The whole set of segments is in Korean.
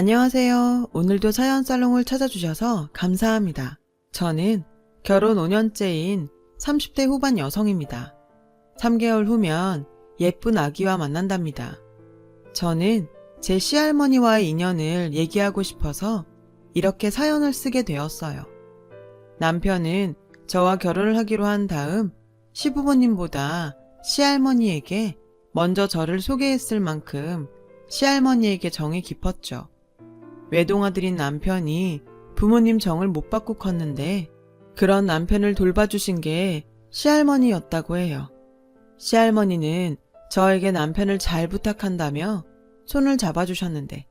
안녕하세요. 오늘도 사연살롱을 찾아주셔서 감사합니다. 저는 결혼 5년째인 30대 후반 여성입니다. 3개월 후면 예쁜 아기와 만난답니다. 저는 제 시할머니와의 인연을 얘기하고 싶어서 이렇게 사연을 쓰게 되었어요. 남편은 저와 결혼을 하기로 한 다음 시부모님보다 시할머니에게 먼저 저를 소개했을 만큼 시할머니에게 정이 깊었죠. 외동아들인 남편이 부모님 정을 못 받고 컸는데 그런 남편을 돌봐주신 게 시할머니였다고 해요. 시할머니는 저에게 남편을 잘 부탁한다며 손을 잡아주셨는데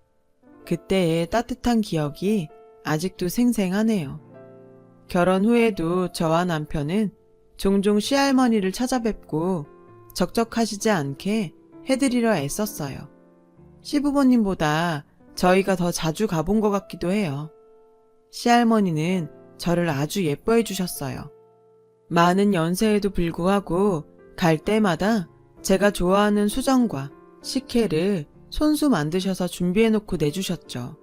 그때의 따뜻한 기억이 아직도 생생하네요. 결혼 후에도 저와 남편은 종종 시할머니를 찾아뵙고 적적하시지 않게 해드리려 애썼어요. 시부모님보다 저희가 더 자주 가본 것 같기도 해요. 시할머니는 저를 아주 예뻐해 주셨어요. 많은 연세에도 불구하고 갈 때마다 제가 좋아하는 수정과 식혜를 손수 만드셔서 준비해 놓고 내주셨죠.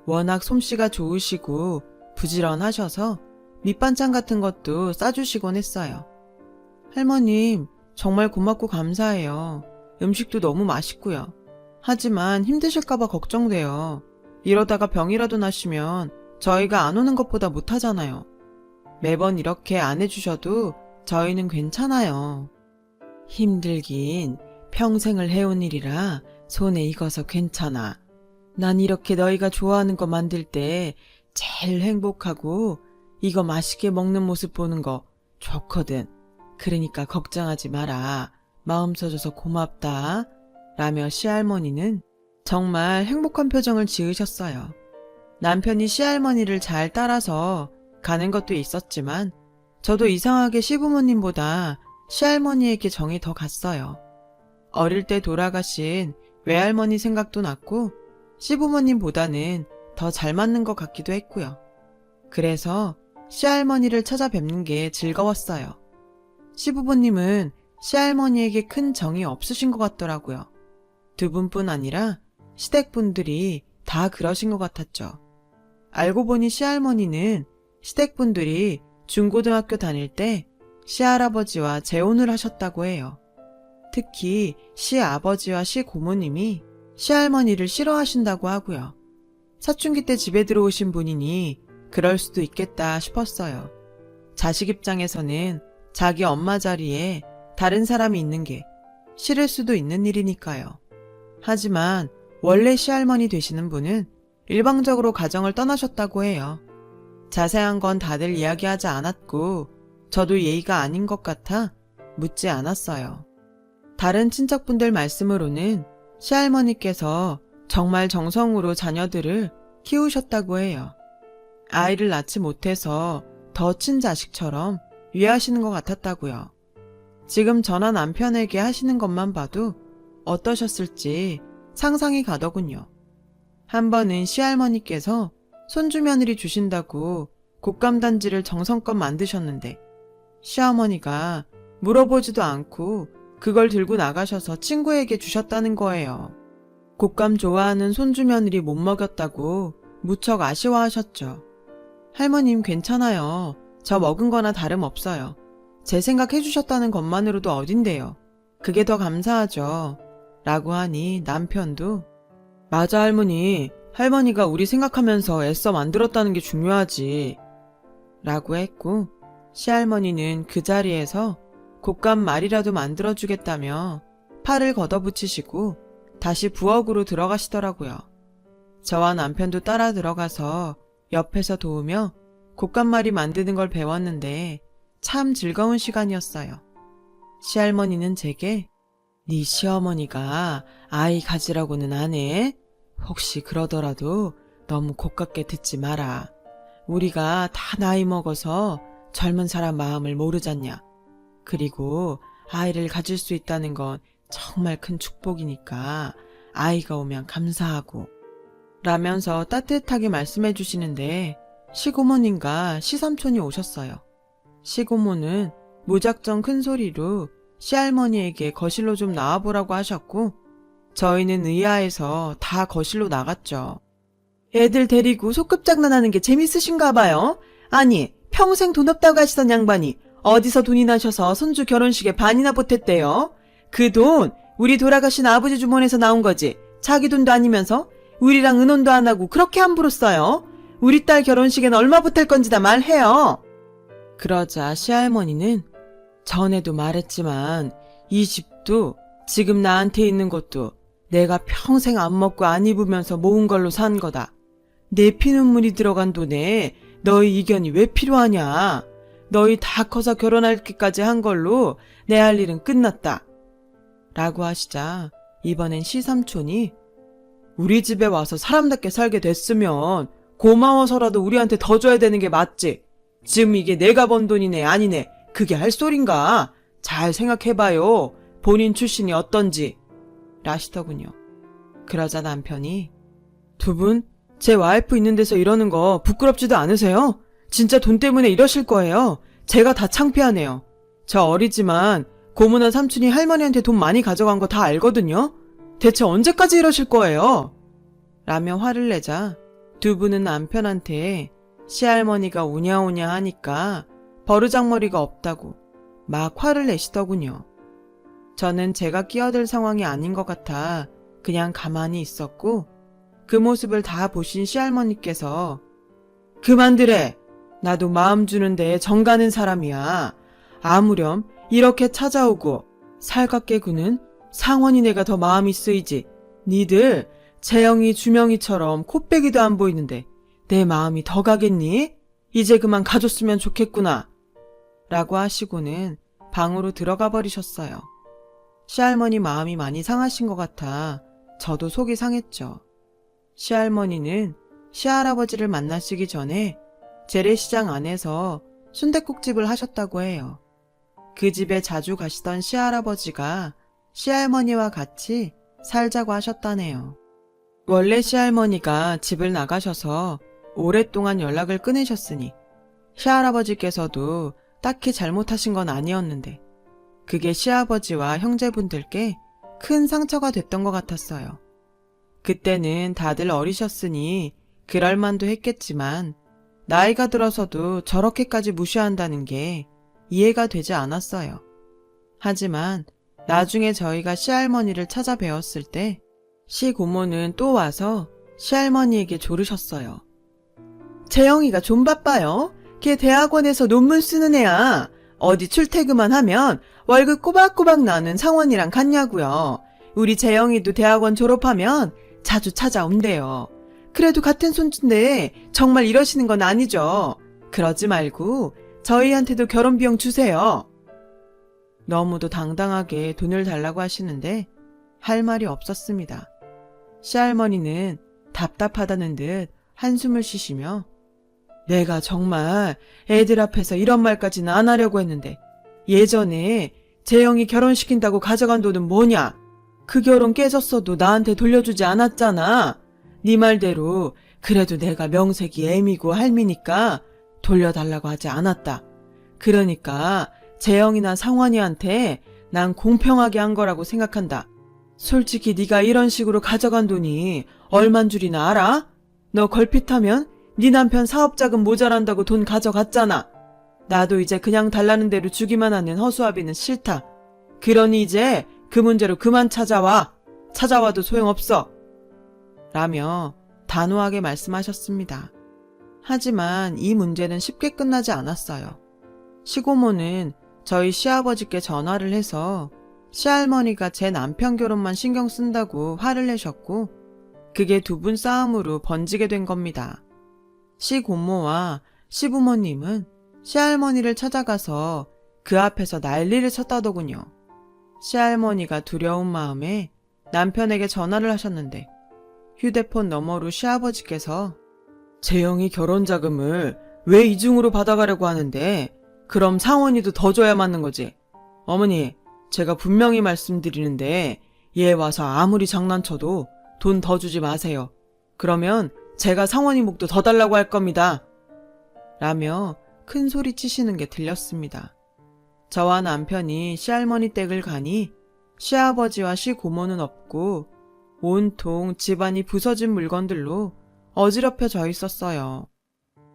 워낙 솜씨가 좋으시고 부지런하셔서 밑반찬 같은 것도 싸주시곤 했어요. 할머님, 정말 고맙고 감사해요. 음식도 너무 맛있고요. 하지만 힘드실까봐 걱정돼요. 이러다가 병이라도 나시면 저희가 안 오는 것보다 못하잖아요. 매번 이렇게 안 해주셔도 저희는 괜찮아요. 힘들긴 평생을 해온 일이라 손에 익어서 괜찮아. 난 이렇게 너희가 좋아하는 거 만들 때 제일 행복하고 이거 맛있게 먹는 모습 보는 거 좋거든. 그러니까 걱정하지 마라. 마음 써줘서 고맙다. 라며 시할머니는 정말 행복한 표정을 지으셨어요. 남편이 시할머니를 잘 따라서 가는 것도 있었지만 저도 이상하게 시부모님보다 시할머니에게 정이 더 갔어요. 어릴 때 돌아가신 외할머니 생각도 났고 시부모님보다는 더 잘 맞는 것 같기도 했고요. 그래서 시할머니를 찾아뵙는 게 즐거웠어요. 시부모님은 시할머니에게 큰 정이 없으신 것 같더라고요. 두 분뿐 아니라 시댁분들이 다 그러신 것 같았죠. 알고 보니 시할머니는 시댁분들이 중고등학교 다닐 때 시할아버지와 재혼을 하셨다고 해요. 특히 시아버지와 시고모님이 시할머니를 싫어하신다고 하고요. 사춘기 때 집에 들어오신 분이니 그럴 수도 있겠다 싶었어요. 자식 입장에서는 자기 엄마 자리에 다른 사람이 있는 게 싫을 수도 있는 일이니까요. 하지만 원래 시할머니 되시는 분은 일방적으로 가정을 떠나셨다고 해요. 자세한 건 다들 이야기하지 않았고 저도 예의가 아닌 것 같아 묻지 않았어요. 다른 친척분들 말씀으로는 시할머니께서 정말 정성으로 자녀들을 키우셨다고 해요. 아이를 낳지 못해서 더 친자식처럼 위하시는 것 같았다고요. 지금 전화 남편에게 하시는 것만 봐도 어떠셨을지 상상이 가더군요. 한 번은 시할머니께서 손주 며느리 주신다고 곶감단지를 정성껏 만드셨는데 시어머니가 물어보지도 않고 그걸 들고 나가셔서 친구에게 주셨다는 거예요. 곶감 좋아하는 손주 며느리 못 먹였다고 무척 아쉬워하셨죠. 할머님 괜찮아요. 저 먹은 거나 다름없어요. 제 생각해 주셨다는 것만으로도 어딘데요. 그게 더 감사하죠. 라고 하니 남편도 맞아 할머니. 할머니가 우리 생각하면서 애써 만들었다는 게 중요하지. 라고 했고 시할머니는 그 자리에서 곶감 말이라도 만들어주겠다며 팔을 걷어붙이시고 다시 부엌으로 들어가시더라고요. 저와 남편도 따라 들어가서 옆에서 도우며 곶감말이 만드는 걸 배웠는데 참 즐거운 시간이었어요. 시할머니는 제게 네 시어머니가 아이 가지라고는 안 해? 혹시 그러더라도 너무 고깝게 듣지 마라. 우리가 다 나이 먹어서 젊은 사람 마음을 모르잖냐. 그리고 아이를 가질 수 있다는 건 정말 큰 축복이니까 아이가 오면 감사하고 라면서 따뜻하게 말씀해 주시는데 시고모님과 시삼촌이 오셨어요. 시고모는 무작정 큰 소리로 시할머니에게 거실로 좀 나와보라고 하셨고 저희는 의아해서 다 거실로 나갔죠. 애들 데리고 소꿉장난하는 게 재밌으신가 봐요. 아니, 평생 돈 없다고 하시던 양반이 어디서 돈이 나셔서 손주 결혼식에 반이나 보탰대요. 그 돈 우리 돌아가신 아버지 주머니에서 나온 거지. 자기 돈도 아니면서 우리랑 의논도 안 하고 그렇게 함부로 써요. 우리 딸 결혼식엔 얼마 보탤 건지 다 말해요. 그러자 시할머니는 전에도 말했지만 이 집도 지금 나한테 있는 것도 내가 평생 안 먹고 안 입으면서 모은 걸로 산 거다. 내 피눈물이 들어간 돈에 너희 이견이 왜 필요하냐. 너희 다 커서 결혼하기까지 한 걸로 내 할 일은 끝났다. 라고 하시자 이번엔 시삼촌이 우리 집에 와서 사람답게 살게 됐으면 고마워서라도 우리한테 더 줘야 되는 게 맞지. 지금 이게 내가 번 돈이네 아니네 그게 할 소린가? 잘 생각해봐요. 본인 출신이 어떤지. 라시더군요. 그러자 남편이 두 분 제 와이프 있는 데서 이러는 거 부끄럽지도 않으세요? 진짜 돈 때문에 이러실 거예요. 제가 다 창피하네요. 저 어리지만 고모나 삼촌이 할머니한테 돈 많이 가져간 거 다 알거든요. 대체 언제까지 이러실 거예요? 라며 화를 내자 두 분은 남편한테 시할머니가 우냐우냐 하니까 버르장머리가 없다고 막 화를 내시더군요. 저는 제가 끼어들 상황이 아닌 것 같아 그냥 가만히 있었고 그 모습을 다 보신 시할머니께서 그만두래. 나도 마음 주는데 정 가는 사람이야. 아무렴 이렇게 찾아오고 살갑게 구는 상원이네가 더 마음이 쓰이지. 니들 재영이 주명이처럼 코빼기도 안 보이는데 내 마음이 더 가겠니? 이제 그만 가줬으면 좋겠구나. 라고 하시고는 방으로 들어가 버리셨어요. 시할머니 마음이 많이 상하신 것 같아 저도 속이 상했죠. 시할머니는 시할아버지를 만나시기 전에 재래시장 안에서 순댓국집을 하셨다고 해요. 그 집에 자주 가시던 시할아버지가 시할머니와 같이 살자고 하셨다네요. 원래 시할머니가 집을 나가셔서 오랫동안 연락을 끊으셨으니 시할아버지께서도 딱히 잘못하신 건 아니었는데 그게 시아버지와 형제분들께 큰 상처가 됐던 것 같았어요. 그때는 다들 어리셨으니 그럴만도 했겠지만 나이가 들어서도 저렇게까지 무시한다는 게 이해가 되지 않았어요. 하지만 나중에 저희가 시할머니를 찾아뵈었을 때 시고모는 또 와서 시할머니에게 조르셨어요. 재영이가 좀 바빠요. 걔 대학원에서 논문 쓰는 애야. 어디 출퇴근만 하면 월급 꼬박꼬박 나는 상원이랑 같냐고요. 우리 재영이도 대학원 졸업하면 자주 찾아온대요. 그래도 같은 손주인데 정말 이러시는 건 아니죠. 그러지 말고 저희한테도 결혼 비용 주세요. 너무도 당당하게 돈을 달라고 하시는데 할 말이 없었습니다. 시할머니는 답답하다는 듯 한숨을 쉬시며 내가 정말 애들 앞에서 이런 말까지는 안 하려고 했는데 예전에 재영이 결혼시킨다고 가져간 돈은 뭐냐? 그 결혼 깨졌어도 나한테 돌려주지 않았잖아. 네 말대로 그래도 내가 명색이 애미고 할미니까 돌려달라고 하지 않았다. 그러니까 재영이나 상원이한테 난 공평하게 한 거라고 생각한다. 솔직히 네가 이런 식으로 가져간 돈이 얼만 줄이나 알아? 너 걸핏하면 네 남편 사업자금 모자란다고 돈 가져갔잖아. 나도 이제 그냥 달라는 대로 주기만 하는 허수아비는 싫다. 그러니 이제 그 문제로 그만 찾아와. 찾아와도 소용없어. 라며 단호하게 말씀하셨습니다. 하지만 이 문제는 쉽게 끝나지 않았어요. 시고모는 저희 시아버지께 전화를 해서 시할머니가 제 남편 결혼만 신경 쓴다고 화를 내셨고 그게 두 분 싸움으로 번지게 된 겁니다. 시고모와 시부모님은 시할머니를 찾아가서 그 앞에서 난리를 쳤다더군요. 시할머니가 두려운 마음에 남편에게 전화를 하셨는데 휴대폰 너머로 시아버지께서 재영이 결혼자금을 왜 이중으로 받아가려고 하는데 그럼 상원이도 더 줘야 맞는 거지. 어머니, 제가 분명히 말씀드리는데 얘 와서 아무리 장난쳐도 돈 더 주지 마세요. 그러면 제가 상원이 목도 더 달라고 할 겁니다. 라며 큰 소리 치시는 게 들렸습니다. 저와 남편이 시할머니 댁을 가니 시아버지와 시고모는 없고 온통 집안이 부서진 물건들로 어지럽혀져 있었어요.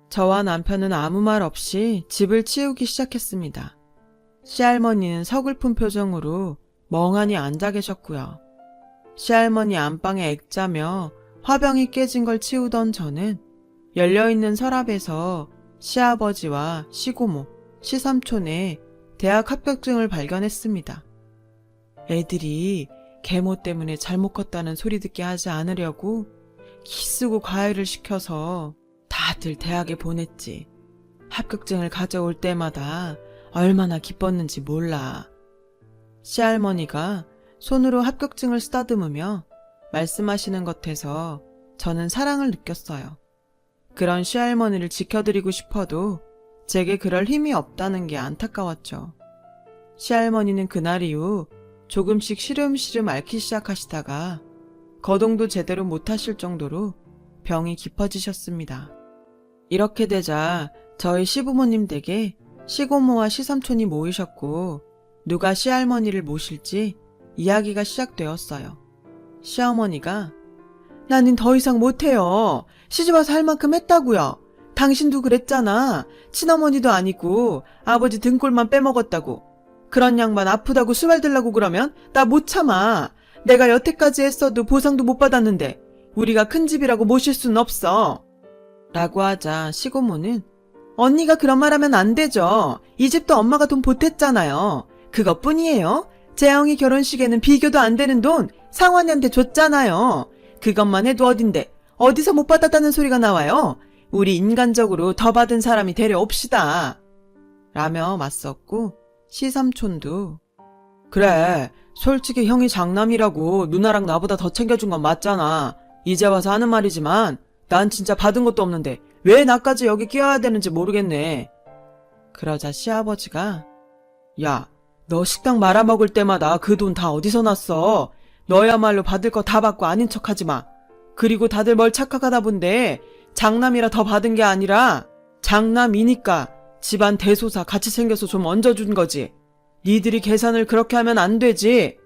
저와 남편은 아무 말 없이 집을 치우기 시작했습니다. 시할머니는 서글픈 표정으로 멍하니 앉아 계셨고요. 시할머니 안방에 액자며 화병이 깨진 걸 치우던 저는 열려있는 서랍에서 시아버지와 시고모, 시삼촌의 대학 합격증을 발견했습니다. 애들이 계모 때문에 잘못 컸다는 소리 듣게 하지 않으려고 기쓰고 과외를 시켜서 다들 대학에 보냈지. 합격증을 가져올 때마다 얼마나 기뻤는지 몰라. 시할머니가 손으로 합격증을 쓰다듬으며 말씀하시는 것에서 저는 사랑을 느꼈어요. 그런 시할머니를 지켜드리고 싶어도 제게 그럴 힘이 없다는 게 안타까웠죠. 시할머니는 그날 이후 조금씩 시름시름 앓기 시작하시다가 거동도 제대로 못하실 정도로 병이 깊어지셨습니다. 이렇게 되자 저희 시부모님 댁에 시고모와 시삼촌이 모이셨고 누가 시할머니를 모실지 이야기가 시작되었어요. 시어머니가 나는 더 이상 못해요. 시집와서 할 만큼 했다고요. 당신도 그랬잖아. 친어머니도 아니고 아버지 등골만 빼먹었다고. 그런 양반 아프다고 수발들라고 그러면 나 못 참아. 내가 여태까지 했어도 보상도 못 받았는데 우리가 큰 집이라고 모실 순 없어. 라고 하자 시고모는 언니가 그런 말 하면 안 되죠. 이 집도 엄마가 돈 보탰잖아요. 그것뿐이에요. 재영이 결혼식에는 비교도 안 되는 돈 상환이한테 줬잖아요. 그것만 해도 어딘데 어디서 못 받았다는 소리가 나와요. 우리 인간적으로 더 받은 사람이 데려옵시다. 라며 맞섰고 시삼촌도 그래 솔직히 형이 장남이라고 누나랑 나보다 더 챙겨준 건 맞잖아. 이제 와서 하는 말이지만 난 진짜 받은 것도 없는데 왜 나까지 여기 끼워야 되는지 모르겠네. 그러자 시아버지가 야, 너 식당 말아먹을 때마다 그 돈 다 어디서 났어? 너야말로 받을 거 다 받고 아닌 척하지 마. 그리고 다들 뭘 착각하다 본데 장남이라 더 받은 게 아니라 장남이니까 집안 대소사 같이 챙겨서 좀 얹어준 거지. 니들이 계산을 그렇게 하면 안 되지.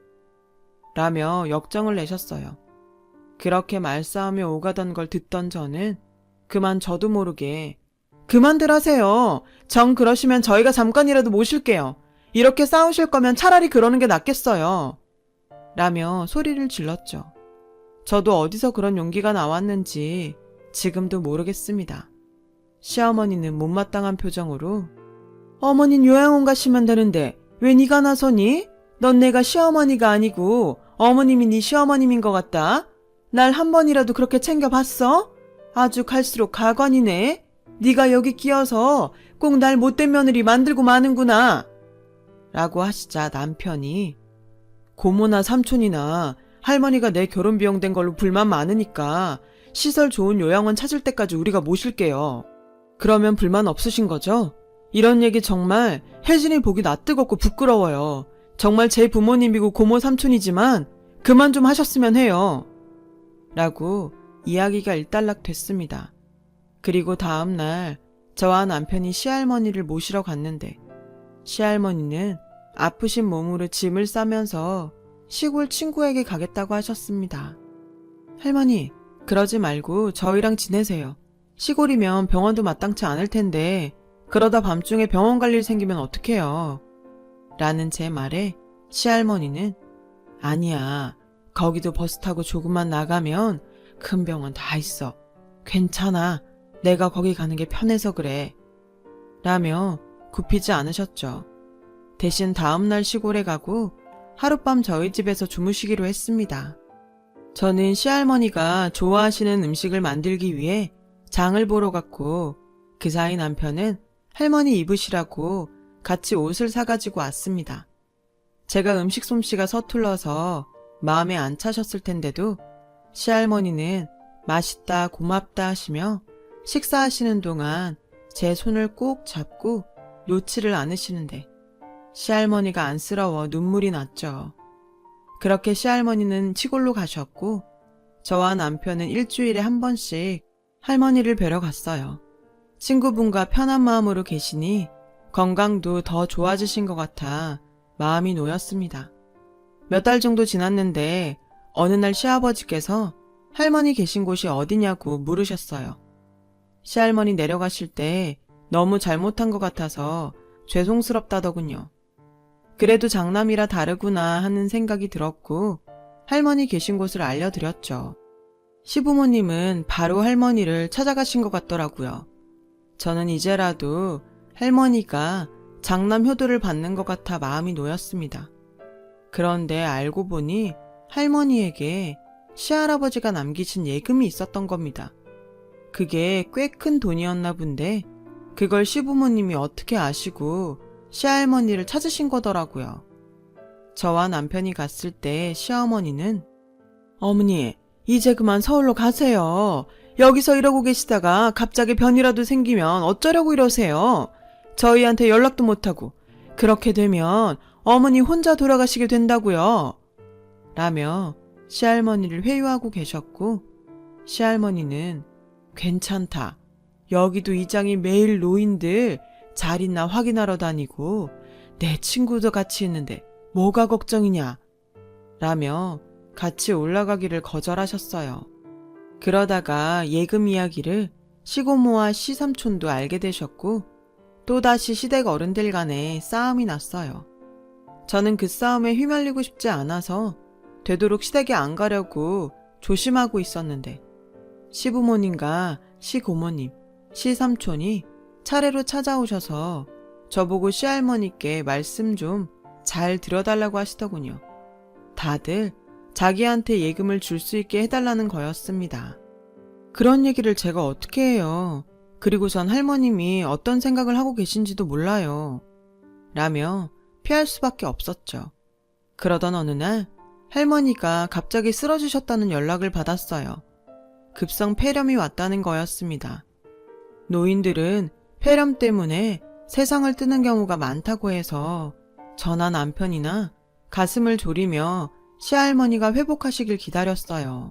라며 역정을 내셨어요. 그렇게 말싸움에 오가던 걸 듣던 저는 그만 저도 모르게 그만들 하세요. 정 그러시면 저희가 잠깐이라도 모실게요. 이렇게 싸우실 거면 차라리 그러는 게 낫겠어요. 라며 소리를 질렀죠. 저도 어디서 그런 용기가 나왔는지 지금도 모르겠습니다. 시어머니는 못마땅한 표정으로 어머닌 요양원 가시면 되는데 왜 네가 나서니? 넌 내가 시어머니가 아니고 어머님이 네 시어머님인 것 같다. 날 한 번이라도 그렇게 챙겨봤어? 아주 갈수록 가관이네. 네가 여기 끼어서 꼭 날 못된 며느리 만들고 마는구나. 라고 하시자 남편이 고모나 삼촌이나 할머니가 내 결혼 비용 된 걸로 불만 많으니까 시설 좋은 요양원 찾을 때까지 우리가 모실게요. 그러면 불만 없으신 거죠? 이런 얘기 정말 혜진이 보기 낯뜨겁고 부끄러워요. 정말 제 부모님이고 고모 삼촌이지만 그만 좀 하셨으면 해요. 라고 이야기가 일단락 됐습니다. 그리고 다음날 저와 남편이 시할머니를 모시러 갔는데 시할머니는 아프신 몸으로 짐을 싸면서 시골 친구에게 가겠다고 하셨습니다. 할머니, 그러지 말고 저희랑 지내세요. 시골이면 병원도 마땅치 않을 텐데 그러다 밤중에 병원 갈 일 생기면 어떡해요. 라는 제 말에 시할머니는 아니야. 거기도 버스 타고 조금만 나가면 큰 병원 다 있어. 괜찮아. 내가 거기 가는 게 편해서 그래. 라며 굽히지 않으셨죠. 대신 다음날 시골에 가고 하룻밤 저희 집에서 주무시기로 했습니다. 저는 시할머니가 좋아하시는 음식을 만들기 위해 장을 보러 갔고 그 사이 남편은 할머니 입으시라고 같이 옷을 사가지고 왔습니다. 제가 음식 솜씨가 서툴러서 마음에 안 차셨을 텐데도 시할머니는 맛있다 고맙다 하시며 식사하시는 동안 제 손을 꼭 잡고 놓지를 않으시는데 시할머니가 안쓰러워 눈물이 났죠. 그렇게 시할머니는 시골로 가셨고 저와 남편은 일주일에 한 번씩 할머니를 뵈러 갔어요. 친구분과 편한 마음으로 계시니 건강도 더 좋아지신 것 같아 마음이 놓였습니다. 몇 달 정도 지났는데 어느 날 시아버지께서 할머니 계신 곳이 어디냐고 물으셨어요. 시할머니 내려가실 때 너무 잘못한 것 같아서 죄송스럽다더군요. 그래도 장남이라 다르구나 하는 생각이 들었고 할머니 계신 곳을 알려드렸죠. 시부모님은 바로 할머니를 찾아가신 것 같더라고요. 저는 이제라도 할머니가 장남 효도를 받는 것 같아 마음이 놓였습니다. 그런데 알고 보니 할머니에게 시할아버지가 남기신 예금이 있었던 겁니다. 그게 꽤 큰 돈이었나 본데 그걸 시부모님이 어떻게 아시고 시할머니를 찾으신 거더라고요. 저와 남편이 갔을 때 시어머니는 어머니, 이제 그만 서울로 가세요. 여기서 이러고 계시다가 갑자기 변이라도 생기면 어쩌려고 이러세요. 저희한테 연락도 못하고 그렇게 되면 어머니 혼자 돌아가시게 된다고요. 라며 시할머니를 회유하고 계셨고 시할머니는 괜찮다. 여기도 이장이 매일 노인들 잘 있나 확인하러 다니고 내 친구도 같이 있는데 뭐가 걱정이냐 라며 같이 올라가기를 거절하셨어요. 그러다가 예금 이야기를 시고모와 시삼촌도 알게 되셨고 또다시 시댁 어른들 간에 싸움이 났어요. 저는 그 싸움에 휘말리고 싶지 않아서 되도록 시댁에 안 가려고 조심하고 있었는데 시부모님과 시고모님, 시삼촌이 차례로 찾아오셔서 저보고 시할머니께 말씀 좀 잘 들어달라고 하시더군요. 다들 자기한테 예금을 줄 수 있게 해달라는 거였습니다. 그런 얘기를 제가 어떻게 해요. 그리고 전 할머님이 어떤 생각을 하고 계신지도 몰라요. 라며 피할 수밖에 없었죠. 그러던 어느 날 할머니가 갑자기 쓰러지셨다는 연락을 받았어요. 급성 폐렴이 왔다는 거였습니다. 노인들은 폐렴 때문에 세상을 뜨는 경우가 많다고 해서 저나 남편이나 가슴을 졸이며 시할머니가 회복하시길 기다렸어요.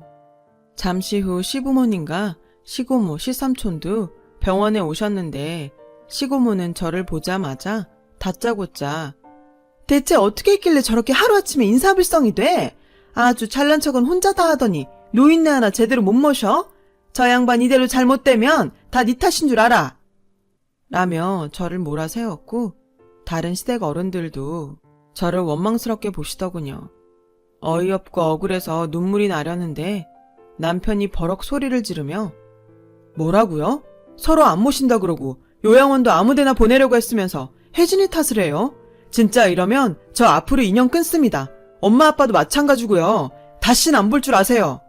잠시 후 시부모님과 시고모, 시삼촌도 병원에 오셨는데 시고모는 저를 보자마자 다짜고짜 대체 어떻게 했길래 저렇게 하루아침에 인사불성이 돼? 아주 잘난 척은 혼자 다 하더니 노인네 하나 제대로 못 모셔? 저 양반 이대로 잘못되면 다 네 탓인 줄 알아. 라며 저를 몰아세웠고 다른 시댁 어른들도 저를 원망스럽게 보시더군요. 어이없고 억울해서 눈물이 나려는데 남편이 버럭 소리를 지르며 뭐라고요? 서로 안 모신다 그러고 요양원도 아무데나 보내려고 했으면서 혜진이 탓을 해요? 진짜 이러면 저 앞으로 인연 끊습니다. 엄마 아빠도 마찬가지고요. 다신 안 볼 줄 아세요.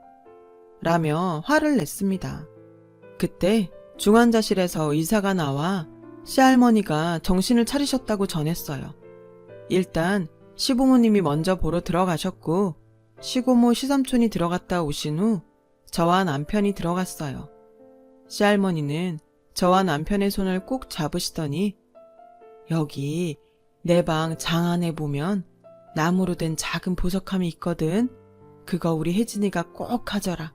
라며 화를 냈습니다. 그때 중환자실에서 의사가 나와 시할머니가 정신을 차리셨다고 전했어요. 일단 시부모님이 먼저 보러 들어가셨고 시고모 시삼촌이 들어갔다 오신 후 저와 남편이 들어갔어요. 시할머니는 저와 남편의 손을 꼭 잡으시더니 여기 내 방 장 안에 보면 나무로 된 작은 보석함이 있거든. 그거 우리 혜진이가 꼭 가져라.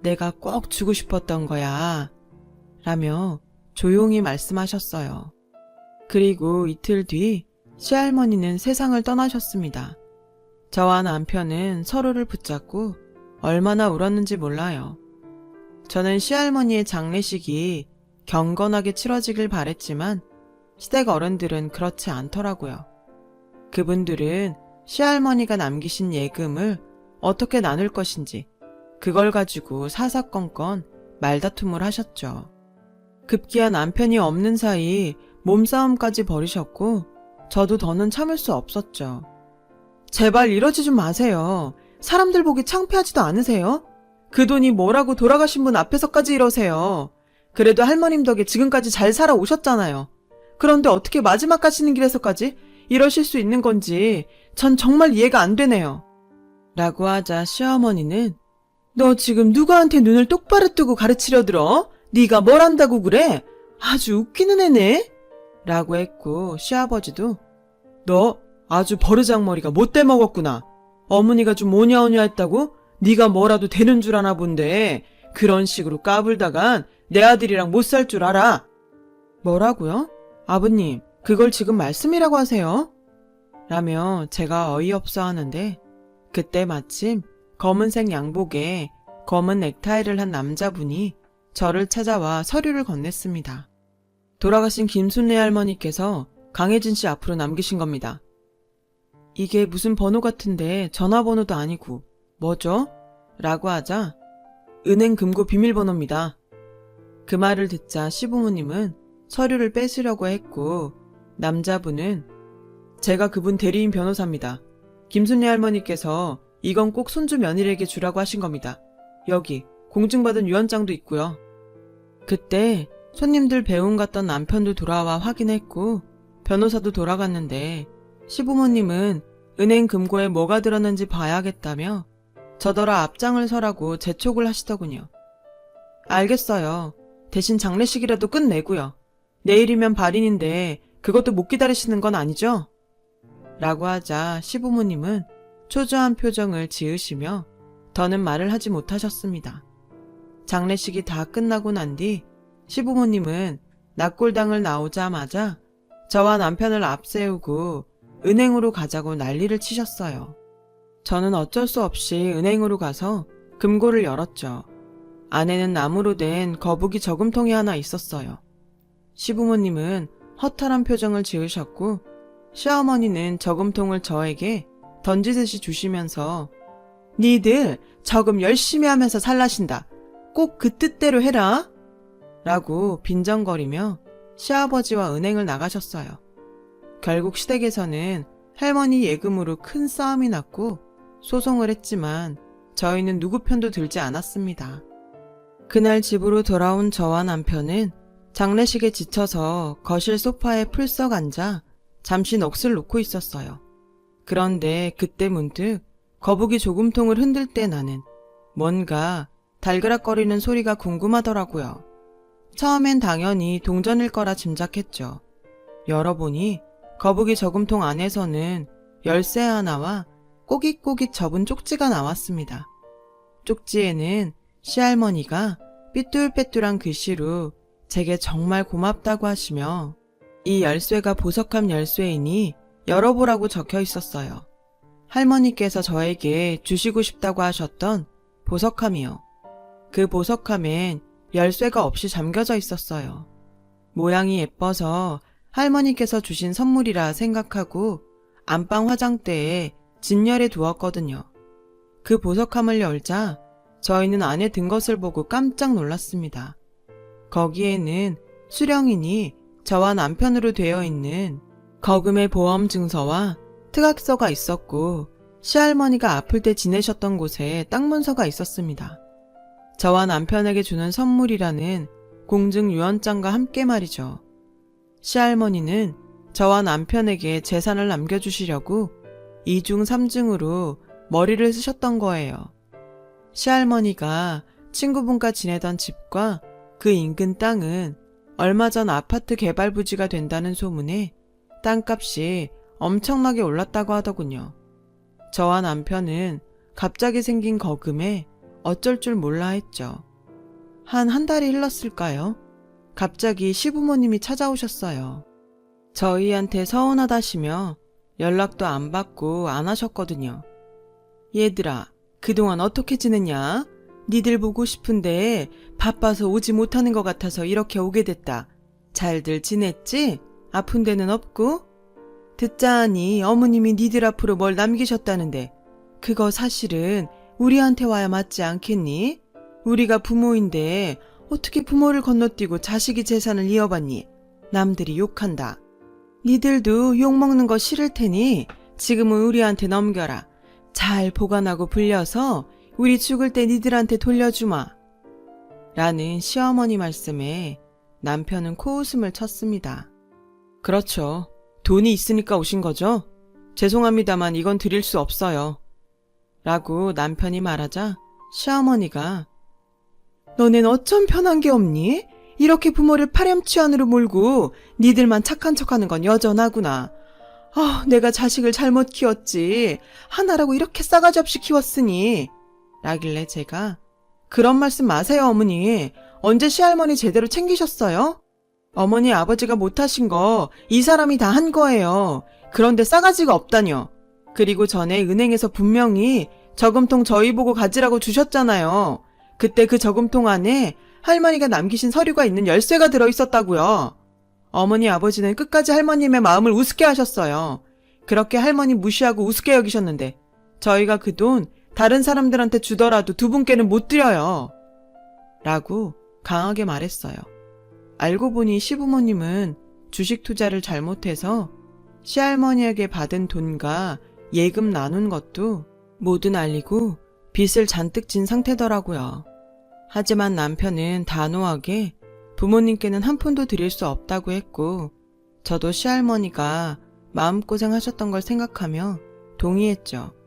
내가 꼭 주고 싶었던 거야. 라며 조용히 말씀하셨어요. 그리고 이틀 뒤 시할머니는 세상을 떠나셨습니다. 저와 남편은 서로를 붙잡고 얼마나 울었는지 몰라요. 저는 시할머니의 장례식이 경건하게 치러지길 바랬지만 시댁 어른들은 그렇지 않더라고요. 그분들은 시할머니가 남기신 예금을 어떻게 나눌 것인지 그걸 가지고 사사건건 말다툼을 하셨죠. 급기야 남편이 없는 사이 몸싸움까지 벌이셨고 저도 더는 참을 수 없었죠. 제발 이러지 좀 마세요. 사람들 보기 창피하지도 않으세요? 그 돈이 뭐라고 돌아가신 분 앞에서까지 이러세요. 그래도 할머님 덕에 지금까지 잘 살아오셨잖아요. 그런데 어떻게 마지막 가시는 길에서까지 이러실 수 있는 건지 전 정말 이해가 안 되네요. 라고 하자 시어머니는 너 지금 누구한테 눈을 똑바로 뜨고 가르치려 들어? 네가 뭘 안다고 그래? 아주 웃기는 애네? 라고 했고 시아버지도 너 아주 버르장머리가 못돼 먹었구나. 어머니가 좀 오냐오냐 했다고? 네가 뭐라도 되는 줄 아나 본데 그런 식으로 까불다간 내 아들이랑 못 살 줄 알아. 뭐라고요? 아버님, 그걸 지금 말씀이라고 하세요? 라며 제가 어이없어 하는데 그때 마침 검은색 양복에 검은 넥타이를 한 남자분이 저를 찾아와 서류를 건넸습니다. 돌아가신 김순례 할머니께서 강혜진 씨 앞으로 남기신 겁니다. 이게 무슨 번호 같은데 전화번호도 아니고 뭐죠? 라고 하자 은행 금고 비밀번호입니다. 그 말을 듣자 시부모님은 서류를 뺏으려고 했고 남자분은 제가 그분 대리인 변호사입니다. 김순례 할머니께서 이건 꼭 손주 며느리에게 주라고 하신 겁니다. 여기 공증받은 유언장도 있고요. 그때 손님들 배웅 갔던 남편도 돌아와 확인했고 변호사도 돌아갔는데 시부모님은 은행 금고에 뭐가 들었는지 봐야겠다며 저더러 앞장을 서라고 재촉을 하시더군요. 알겠어요. 대신 장례식이라도 끝내고요. 내일이면 발인인데 그것도 못 기다리시는 건 아니죠? 라고 하자 시부모님은 초조한 표정을 지으시며 더는 말을 하지 못하셨습니다. 장례식이 다 끝나고 난 뒤 시부모님은 낙골당을 나오자마자 저와 남편을 앞세우고 은행으로 가자고 난리를 치셨어요. 저는 어쩔 수 없이 은행으로 가서 금고를 열었죠. 안에는 나무로 된 거북이 저금통이 하나 있었어요. 시부모님은 허탈한 표정을 지으셨고 시어머니는 저금통을 저에게 던지듯이 주시면서 니들 저금 열심히 하면서 살라신다. 꼭 그 뜻대로 해라. 라고 빈정거리며 시아버지와 은행을 나가셨어요. 결국 시댁에서는 할머니 예금으로 큰 싸움이 났고 소송을 했지만 저희는 누구 편도 들지 않았습니다. 그날 집으로 돌아온 저와 남편은 장례식에 지쳐서 거실 소파에 풀썩 앉아 잠시 넋을 놓고 있었어요. 그런데 그때 문득 거북이 조금통을 흔들 때 나는 뭔가 달그락거리는 소리가 궁금하더라고요. 처음엔 당연히 동전일 거라 짐작했죠. 열어보니 거북이 저금통 안에서는 열쇠 하나와 꼬깃꼬깃 접은 쪽지가 나왔습니다. 쪽지에는 시할머니가 삐뚤빼뚤한 글씨로 제게 정말 고맙다고 하시며 이 열쇠가 보석함 열쇠이니 열어보라고 적혀 있었어요. 할머니께서 저에게 주시고 싶다고 하셨던 보석함이요. 그 보석함엔 열쇠가 없이 잠겨져 있었어요. 모양이 예뻐서 할머니께서 주신 선물이라 생각하고 안방 화장대에 진열해 두었거든요. 그 보석함을 열자 저희는 안에 든 것을 보고 깜짝 놀랐습니다. 거기에는 수령인이 저와 남편으로 되어 있는 거금의 보험 증서와 특약서가 있었고 시할머니가 아플 때 지내셨던 곳에 땅 문서가 있었습니다. 저와 남편에게 주는 선물이라는 공증 유언장과 함께 말이죠. 시할머니는 저와 남편에게 재산을 남겨주시려고 2중 3중으로 머리를 쓰셨던 거예요. 시할머니가 친구분과 지내던 집과 그 인근 땅은 얼마 전 아파트 개발 부지가 된다는 소문에 땅값이 엄청나게 올랐다고 하더군요. 저와 남편은 갑자기 생긴 거금에 어쩔 줄 몰라 했죠. 한 달이 흘렀을까요? 갑자기 시부모님이 찾아오셨어요. 저희한테 서운하다시며 연락도 안 받고 안 하셨거든요. 얘들아, 그동안 어떻게 지냈냐? 니들 보고 싶은데 바빠서 오지 못하는 것 같아서 이렇게 오게 됐다. 잘들 지냈지? 아픈 데는 없고? 듣자하니 어머님이 니들 앞으로 뭘 남기셨다는데 그거 사실은 우리한테 와야 맞지 않겠니? 우리가 부모인데 어떻게 부모를 건너뛰고 자식이 재산을 이어받니? 남들이 욕한다. 니들도 욕먹는 거 싫을 테니 지금은 우리한테 넘겨라. 잘 보관하고 불려서 우리 죽을 때 니들한테 돌려주마. 라는 시어머니 말씀에 남편은 코웃음을 쳤습니다. 그렇죠. 돈이 있으니까 오신 거죠? 죄송합니다만 이건 드릴 수 없어요. 라고 남편이 말하자 시어머니가 너넨 어쩜 편한 게 없니? 이렇게 부모를 파렴치 안으로 몰고 니들만 착한 척하는 건 여전하구나. 내가 자식을 잘못 키웠지. 하나라고 이렇게 싸가지 없이 키웠으니. 라길래 제가 그런 말씀 마세요 어머니. 언제 시할머니 제대로 챙기셨어요? 어머니 아버지가 못하신 거 이 사람이 다 한 거예요. 그런데 싸가지가 없다뇨. 그리고 전에 은행에서 분명히 저금통 저희 보고 가지라고 주셨잖아요. 그때 그 저금통 안에 할머니가 남기신 서류가 있는 열쇠가 들어있었다고요. 어머니 아버지는 끝까지 할머님의 마음을 우습게 하셨어요. 그렇게 할머니 무시하고 우습게 여기셨는데 저희가 그 돈 다른 사람들한테 주더라도 두 분께는 못 드려요. 라고 강하게 말했어요. 알고 보니 시부모님은 주식 투자를 잘못해서 시할머니에게 받은 돈과 예금 나눈 것도 모두 날리고 빚을 잔뜩 진 상태더라고요. 하지만 남편은 단호하게 부모님께는 한 푼도 드릴 수 없다고 했고 저도 시할머니가 마음고생하셨던 걸 생각하며 동의했죠.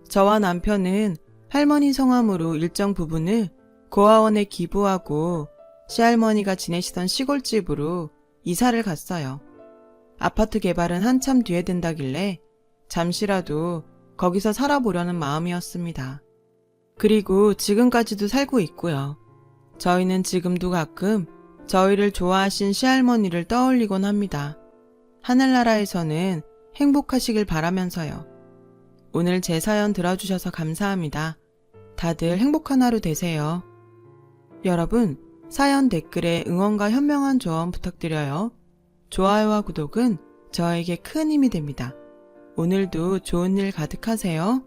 저와 남편은 할머니 성함으로 일정 부분을 고아원에 기부하고 시할머니가 지내시던 시골집으로 이사를 갔어요. 아파트 개발은 한참 뒤에 된다길래 잠시라도 거기서 살아보려는 마음이었습니다. 그리고 지금까지도 살고 있고요. 저희는 지금도 가끔 저희를 좋아하신 시할머니를 떠올리곤 합니다. 하늘나라에서는 행복하시길 바라면서요. 오늘 제 사연 들어주셔서 감사합니다. 다들 행복한 하루 되세요. 여러분, 사연 댓글에 응원과 현명한 조언 부탁드려요. 좋아요와 구독은 저에게 큰 힘이 됩니다. 오늘도 좋은 일 가득하세요.